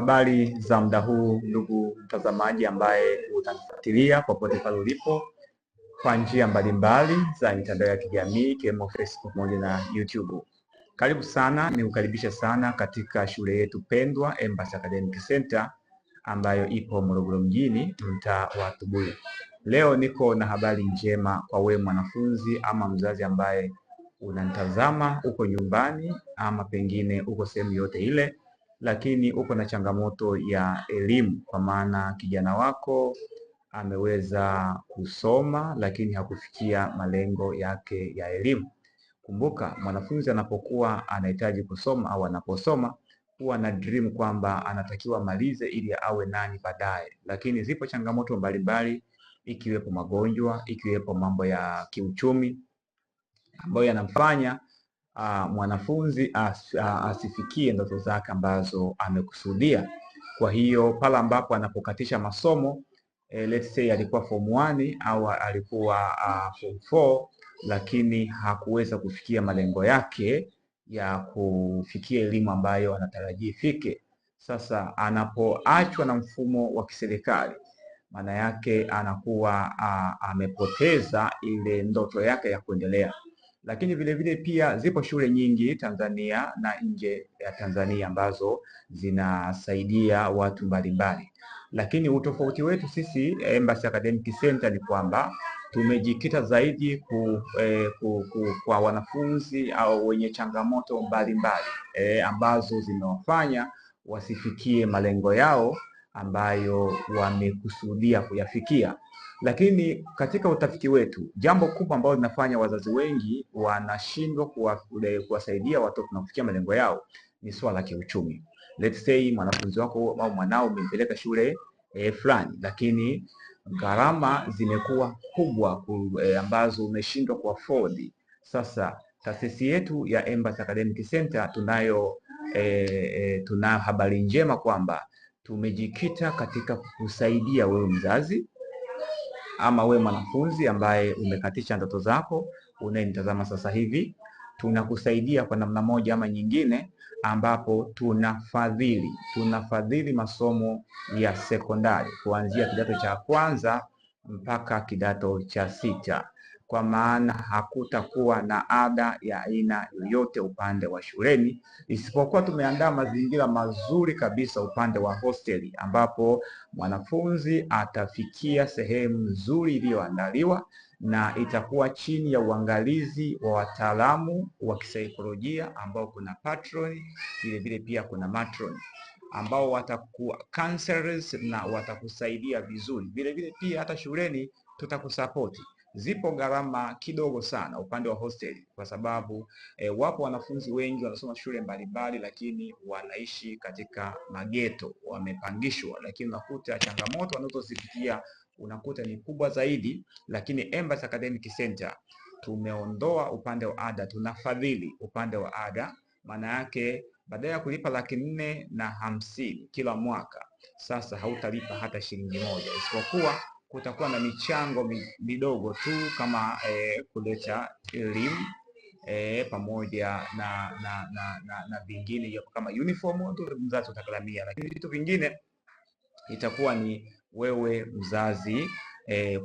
Habari za muda huu ndugu mtazamaji ambaye unanifuatilia popote pale ulipo kwa njia mbalimbali za mitandao ya kijamii ikiwemo Facebook pamoja na YouTube. Karibu sana, niukaribisha sana katika shule yetu pendwa Embassy Academic Center ambayo ipo Morogoro mjini, mtaa wa Tubuyu. Leo niko na habari njema kwa wewe mwanafunzi ama mzazi ambaye unanitazama uko nyumbani ama pengine uko sehemu yote ile, lakini uko na changamoto ya elimu, kwa maana kijana wako ameweza kusoma lakini hakufikia malengo yake ya elimu. Kumbuka, mwanafunzi anapokuwa anahitaji kusoma au anaposoma huwa na dream kwamba anatakiwa malize ili awe nani baadaye, lakini zipo changamoto mbalimbali ikiwepo magonjwa, ikiwepo mambo ya kiuchumi ambayo yanamfanya mwanafunzi asifikie ndoto zake ambazo amekusudia. Kwa hiyo pale ambapo anapokatisha masomo let's say alikuwa form 1 au alikuwa form 4, lakini hakuweza kufikia malengo yake ya kufikia elimu ambayo anatarajia ifike. Sasa anapoachwa na mfumo wa kiserikali, maana yake anakuwa amepoteza ile ndoto yake ya kuendelea. Lakini vile vile pia zipo shule nyingi Tanzania na nje ya Tanzania ambazo zinasaidia watu mbalimbali, lakini utofauti wetu sisi Embassy Academic Center ni kwamba tumejikita zaidi kwa wanafunzi au wenye changamoto mbalimbali ambazo zimewafanya wasifikie malengo yao ambayo wamekusudia kuyafikia. Lakini katika utafiti wetu, jambo kubwa ambalo linafanya wazazi wengi wanashindwa kuwasaidia watoto na kufikia malengo yao ni swala la kiuchumi. Let's say mwanafunzi wako au mwanao umempeleka shule fulani, lakini gharama zimekuwa kubwa ambazo umeshindwa kuafford. Sasa taasisi yetu ya Embassy Academic Center tuna habari njema kwamba tumejikita katika kukusaidia wewe mzazi ama wewe mwanafunzi ambaye umekatisha ndoto zako unayenitazama sasa hivi. Tunakusaidia kwa namna moja ama nyingine, ambapo tunafadhili masomo ya sekondari kuanzia kidato cha kwanza mpaka kidato cha 6, kwa maana hakutakuwa na ada ya aina yoyote upande wa shuleni, isipokuwa tumeandaa mazingira mazuri kabisa upande wa hosteli, ambapo mwanafunzi atafikia sehemu nzuri iliyoandaliwa na itakuwa chini ya uangalizi wa wataalamu wa kisaikolojia ambao kuna patron, vile vile pia kuna matron ambao watakuwa counselors na watakusaidia vizuri. Vile vile pia hata shuleni tutakusapoti. Zipo gharama kidogo sana upande wa hosteli, kwa sababu wapo wanafunzi wengi wanasoma shule mbalimbali lakini wanaishi katika mageto, wamepangishwa, lakini unakuta changamoto wanazozipitia unakuta ni kubwa zaidi. Lakini Embassy Academic Center tumeondoa upande wa ada, tunafadhili upande wa ada. Maana yake badala ya kulipa 450,000 kila mwaka, sasa hautalipa hata shilingi moja, isipokuwa kutakuwa na michango midogo tu kama kuleta elimu pamoja na vingine kama uniform mzazi utagharamia, lakini vitu vingine itakuwa ni wewe mzazi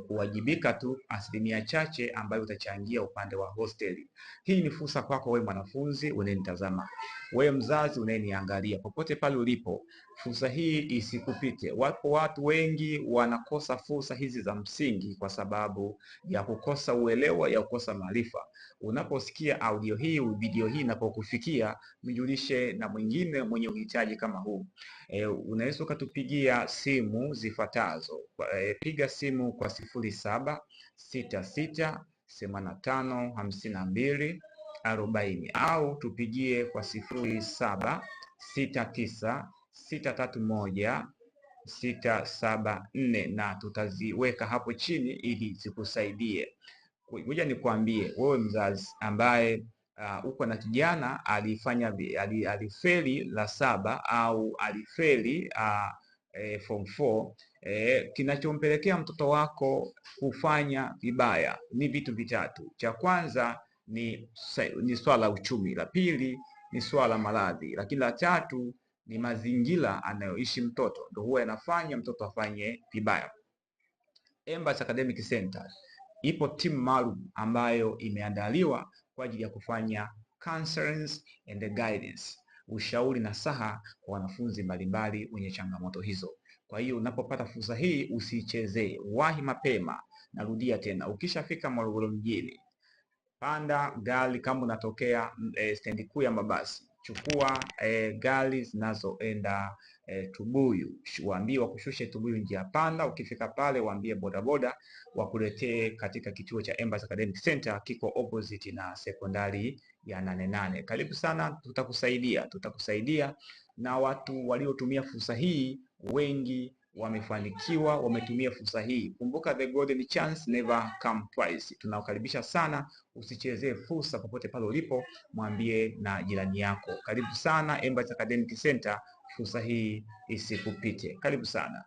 kuwajibika tu asilimia chache ambayo utachangia upande wa hosteli. Hii ni fursa kwako wewe mwanafunzi unayenitazama, wewe mzazi unayeniangalia popote pale ulipo, fursa hii isikupite. Wapo watu wengi wanakosa fursa hizi za msingi kwa sababu ya kukosa uelewa, ya kukosa maarifa. Unaposikia audio hii, video hii inapokufikia, mjulishe na mwingine mwenye uhitaji kama huu. Unaweza ukatupigia simu zifuatazo. Piga simu kwa 0766855240 au tupigie kwa 0769631674 na tutaziweka hapo chini ili zikusaidie. Ngoja nikwambie wewe mzazi ambaye uko na kijana alifeli la 7 au alifeli form 4, kinachompelekea mtoto wako kufanya vibaya ni vitu vitatu. Cha kwanza ni swala la uchumi, la pili ni swala maradhi, lakini la tatu ni mazingira anayoishi mtoto ndio huwa yanafanya mtoto afanye vibaya. Embassy Academic Center ipo timu maalum ambayo imeandaliwa kwa ajili ya kufanya counseling and guidance, ushauri na saha kwa wanafunzi mbalimbali wenye changamoto hizo. Kwa hiyo unapopata fursa hii usichezee, wahi mapema. Narudia tena, ukishafika Morogoro mjini, panda gari kama unatokea stendi kuu ya mabasi, chukua gari zinazoenda Tubuyu, waambie wakushushe Tubuyu njia panda. Ukifika pale waambie bodaboda wakuletee katika kituo cha Embassy Academic Center, kiko opposite na sekondari ya 88. Karibu sana, tutakusaidia na watu waliotumia fursa hii wengi wamefanikiwa, wametumia fursa hii. Kumbuka, the golden chance never come twice. Tunakukaribisha sana, usichezee fursa popote pale ulipo, mwambie na jirani yako. Karibu sana Embassy Academic Center, fursa hii isikupite. Karibu sana.